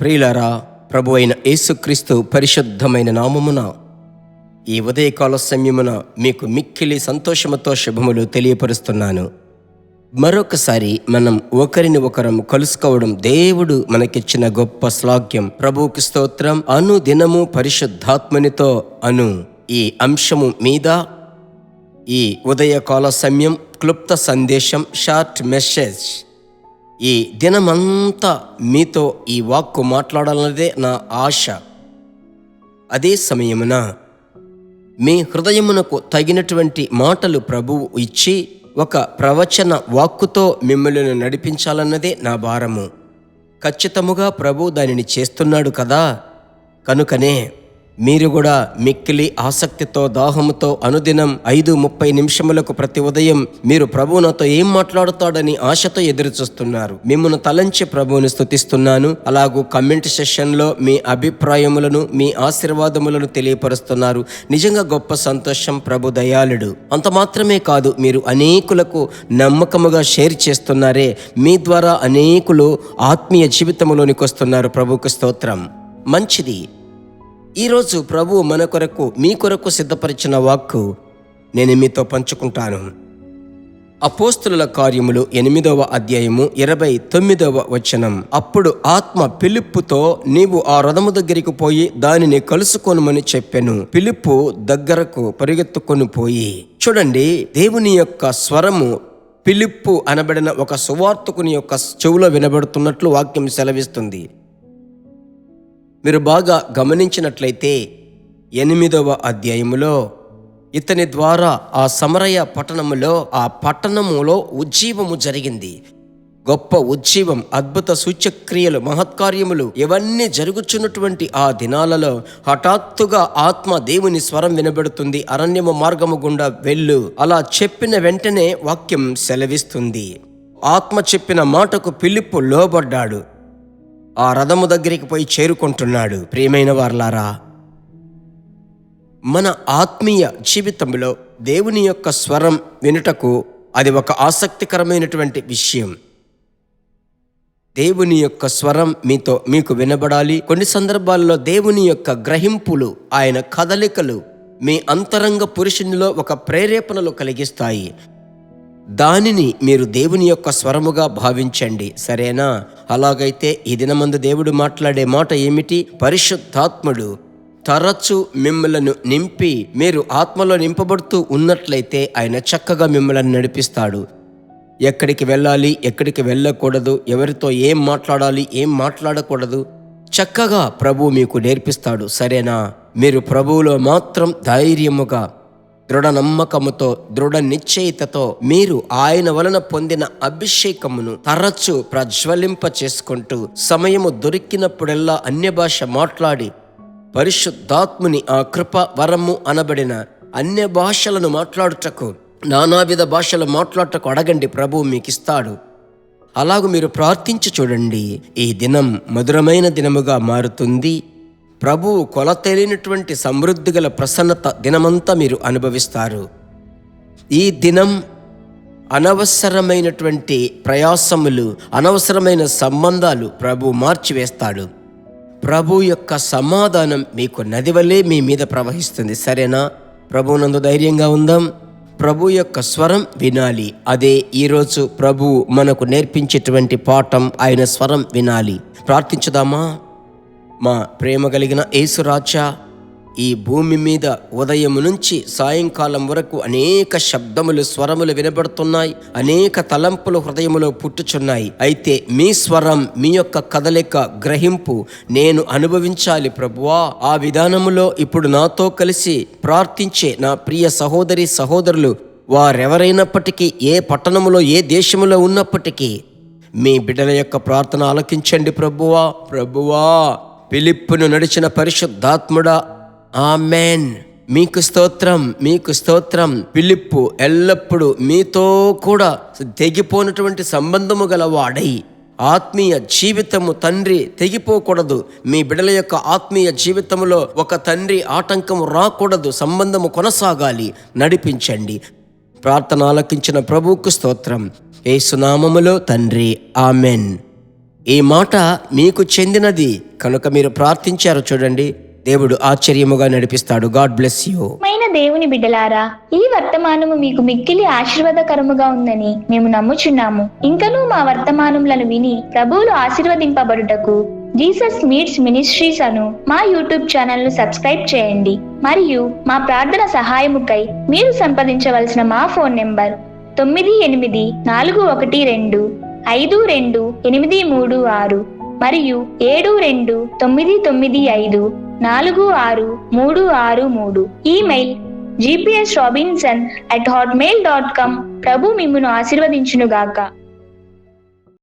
ప్రియులారా, ప్రభు అయిన యేసుక్రీస్తు పరిశుద్ధమైన నామమున ఈ ఉదయకాల సమయమున మీకు మిక్కిలి సంతోషముతో శుభములు తెలియపరుస్తున్నాను. మరొకసారి మనం ఒకరిని ఒకరం కలుసుకోవడం దేవుడు మనకిచ్చిన గొప్ప శ్లాఘ్యం. ప్రభువుకి స్తోత్రం. అనుదినము పరిశుద్ధాత్మనితో అను ఈ అంశము మీద ఈ ఉదయకాల సమయం క్లుప్త సందేశం, షార్ట్ మెసేజ్, ఈ దినమంతా మీతో ఈ వాక్కు మాట్లాడాలన్నదే నా ఆశ. అదే సమయమున మీ హృదయమునకు తగినటువంటి మాటలు ప్రభువు ఇచ్చి ఒక ప్రవచన వాక్కుతో మిమ్మల్ని నడిపించాలన్నదే నా భారము. ఖచ్చితముగా ప్రభు దానిని చేస్తున్నాడు కదా. కనుకనే మీరు కూడా మిక్కిలి ఆసక్తితో, దాహముతో అనుదినం 5:30 ప్రతి ఉదయం మీరు ప్రభువు నాతో ఏం మాట్లాడుతాడని ఆశతో ఎదురు చూస్తున్నారు. మిమ్మల్ని తలంచి ప్రభువుని స్తుతిస్తున్నాను. అలాగూ కమెంట్ సెషన్లో మీ అభిప్రాయములను, మీ ఆశీర్వాదములను తెలియపరుస్తున్నారు. నిజంగా గొప్ప సంతోషం. ప్రభు దయాళుడు. అంత మాత్రమే కాదు, మీరు అనేకులకు నమ్మకముగా షేర్ చేస్తున్నారే. మీ ద్వారా అనేకులు ఆత్మీయ జీవితంలోనికి వస్తున్నారు. ప్రభువుకు స్తోత్రం. మంచిది. ఈరోజు ప్రభు మన కొరకు, మీ కొరకు సిద్ధపరిచిన వాక్కు నేను మీతో పంచుకుంటాను. అపోస్తుల కార్యములు 8వ అధ్యాయము 29వ వచనం. అప్పుడు ఆత్మ ఫిలిప్పుతో, నీవు ఆ రథము దగ్గరికి పోయి దానిని కలుసుకొనుమని చెప్పెను. ఫిలిప్పు దగ్గరకు పరిగెత్తుకొని పోయి. చూడండి, దేవుని యొక్క స్వరము ఫిలిప్పు అనబడిన ఒక సువార్తికుని యొక్క చెవులో వినబడుతున్నట్లు వాక్యం సెలవిస్తుంది. మీరు బాగా గమనించినట్లయితే 8వ అధ్యాయములో ఇతని ద్వారా ఆ సమరయ పట్టణములో, ఆ పట్టణములో ఉజ్జీవము జరిగింది. గొప్ప ఉజ్జీవం, అద్భుత సూచక్రియలు, మహత్కార్యములు ఇవన్నీ జరుగుచున్నటువంటి ఆ దినాలలో హఠాత్తుగా ఆత్మ దేవుని స్వరం వినబడుతుంది. అరణ్యము మార్గము గుండా వెళ్ళు. అలా చెప్పిన వెంటనే వాక్యం సెలవిస్తుంది. ఆత్మ చెప్పిన మాటకు ఫిలిప్పు లోబడ్డాడు. ఆ రథము దగ్గరికి పోయి చేరుకుంటున్నాడు. ప్రియమైన వారలారా, మన ఆత్మీయ జీవితంలో దేవుని యొక్క స్వరం వినుటకు అది ఒక ఆసక్తికరమైనటువంటి విషయం. దేవుని యొక్క స్వరం మీకు వినబడాలి. కొన్ని సందర్భాల్లో దేవుని యొక్క గ్రహింపులు, ఆయన కదలికలు మీ అంతరంగ పురుషునిలో ఒక ప్రేరేపణలు కలిగిస్తాయి. దానిని మీరు దేవుని యొక్క స్వరముగా భావించండి. సరేనా? అలాగైతే ఈ దినమందు దేవుడు మాట్లాడే మాట ఏమిటి? పరిశుద్ధాత్ముడు తరచు మిమ్మలను నింపి, మీరు ఆత్మలో నింపబడుతూ ఉన్నట్లయితే ఆయన చక్కగా మిమ్మల్ని నడిపిస్తాడు. ఎక్కడికి వెళ్ళాలి, ఎక్కడికి వెళ్ళకూడదు, ఎవరితో ఏం మాట్లాడాలి, ఏం మాట్లాడకూడదు, చక్కగా ప్రభు మీకు నేర్పిస్తాడు. సరేనా? మీరు ప్రభువులో మాత్రం ధైర్యముగా, దృఢ నమ్మకముతో, దృఢ నిశ్చయితతో మీరు ఆయన వలన పొందిన అభిషేకమును తరచు ప్రజ్వలింప చేసుకుంటూ, సమయము దొరికినప్పుడల్లా అన్య భాష మాట్లాడి, పరిశుద్ధాత్ముని ఆ కృప వరము అనబడిన అన్య భాషలను మాట్లాడుటకు, నానావిధ భాషలు మాట్లాడుటకు అడగండి. ప్రభువు మీకు ఇస్తాడు. అలాగూ మీరు ప్రార్థించి చూడండి. ఈ దినం మధురమైన దినముగా మారుతుంది. ప్రభువు కొలతేలినటువంటి సమృద్ధి గల ప్రసన్నత దినమంతా మీరు అనుభవిస్తారు. ఈ దినం అనవసరమైనటువంటి ప్రయాసములు, అనవసరమైన సంబంధాలు ప్రభు మార్చివేస్తాడు. ప్రభు యొక్క సమాధానం మీకు నది వలె మీ మీద ప్రవహిస్తుంది. సరేనా? ప్రభువునందు ధైర్యంగా ఉందాం. ప్రభు యొక్క స్వరం వినాలి. అదే ఈరోజు ప్రభు మనకు నేర్పించేటువంటి పాఠం. ఆయన స్వరం వినాలి. ప్రార్థించుదామా? మా ప్రేమ కలిగిన యేసురాజా, ఈ భూమి మీద ఉదయం నుంచి సాయంకాలం వరకు అనేక శబ్దములు, స్వరములు వినబడుతున్నాయి. అనేక తలంపులు హృదయములో పుట్టుచున్నాయి. అయితే మీ స్వరం, మీ యొక్క కదలిక, గ్రహింపు నేను అనుభవించాలి ప్రభువా. ఆ విధానములో ఇప్పుడు నాతో కలిసి ప్రార్థించే నా ప్రియ సహోదరి సహోదరులు వారెవరైనప్పటికీ, ఏ పట్టణములో, ఏ దేశములో ఉన్నప్పటికీ మీ బిడ్డల యొక్క ప్రార్థన ఆలకించండి ప్రభువా. ప్రభువా, ఫిలిప్పును నడిచిన పరిశుద్ధాత్ముడా, ఆమెన్. మీకు స్తోత్రం, మీకు స్తోత్రం. ఫిలిప్పు ఎల్లప్పుడూ మీతో కూడా తెగిపోయినటువంటి సంబంధము గలవాడై, ఆత్మీయ జీవితము తండ్రి తెగిపోకూడదు. మీ బిడ్డల యొక్క ఆత్మీయ జీవితంలో ఒక తండ్రి ఆటంకము రాకూడదు. సంబంధము కొనసాగాలి. నడిపించండి. ప్రార్థన ఆలకించిన ప్రభువుకు స్తోత్రం. యేసు నామములో తండ్రి, ఆమెన్. ఈ మాట మీకు చెందినది కనుక మీరు ప్రార్థించారు చూడండి, దేవుడు ఆశ్చర్యముగా నడిపిస్తాడు. God bless you. దేవుని బిడ్డలారా, ఈ వర్తమానము మీకు మిక్కిలి ఆశీర్వాదకరముగా ఉందని మేము నమ్ముచున్నాము. ఇంకనూ మా వర్తమానములను విని ప్రభువులు ఆశీర్వదింపబడుటకు జీసస్ మీట్స్ మినిస్ట్రీస్ అను మా యూట్యూబ్ ఛానల్ ను సబ్స్క్రైబ్ చేయండి. మరియు మా ప్రార్థన సహాయముకై మీరు సంప్రదించవలసిన మా ఫోన్ నెంబర్ 9841425236 మరియు 72954636. Email gpsrobinson@hotmail.com. ప్రభు మిమ్మును ఆశీర్వదించునుగాక.